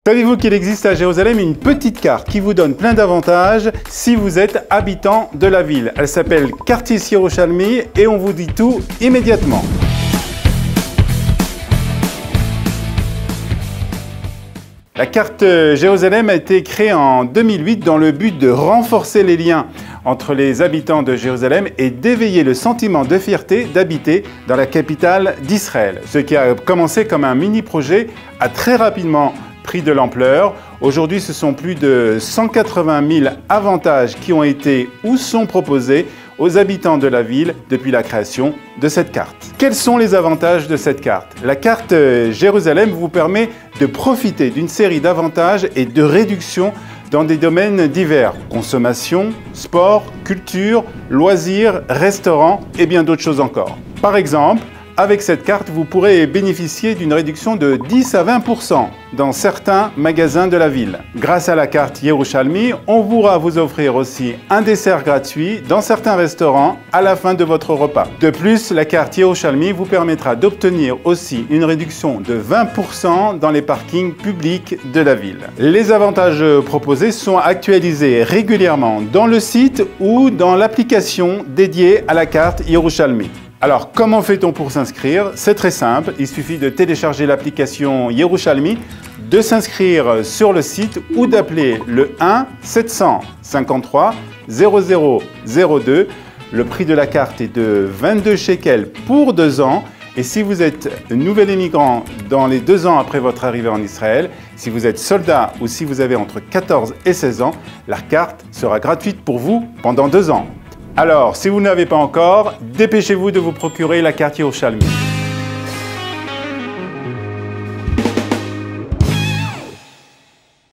Savez-vous qu'il existe à Jérusalem une petite carte qui vous donne plein d'avantages si vous êtes habitant de la ville? Elle s'appelle Kartis Yerushalmi et on vous dit tout immédiatement. La carte Jérusalem a été créée en 2008 dans le but de renforcer les liens entre les habitants de Jérusalem et d'éveiller le sentiment de fierté d'habiter dans la capitale d'Israël. Ce qui a commencé comme un mini-projet a très rapidement pris de l'ampleur. Aujourd'hui, ce sont plus de 180 000 avantages qui ont été ou sont proposés aux habitants de la ville depuis la création de cette carte. Quels sont les avantages de cette carte? La carte Jérusalem vous permet de profiter d'une série d'avantages et de réductions dans des domaines divers: consommation, sport, culture, loisirs, restaurants et bien d'autres choses encore. Par exemple, avec cette carte, vous pourrez bénéficier d'une réduction de 10 à 20% dans certains magasins de la ville. Grâce à la carte Yerushalmi, on pourra vous offrir aussi un dessert gratuit dans certains restaurants à la fin de votre repas. De plus, la carte Yerushalmi vous permettra d'obtenir aussi une réduction de 20% dans les parkings publics de la ville. Les avantages proposés sont actualisés régulièrement dans le site ou dans l'application dédiée à la carte Yerushalmi. Alors, comment fait-on pour s'inscrire? C'est très simple, il suffit de télécharger l'application Yerushalmi, de s'inscrire sur le site ou d'appeler le 1 753 0002. Le prix de la carte est de 22 shekels pour 2 ans. Et si vous êtes nouvel immigrant dans les 2 ans après votre arrivée en Israël, si vous êtes soldat ou si vous avez entre 14 et 16 ans, la carte sera gratuite pour vous pendant 2 ans. Alors, si vous ne l'avez pas encore, dépêchez-vous de vous procurer la carte Yerushalmi.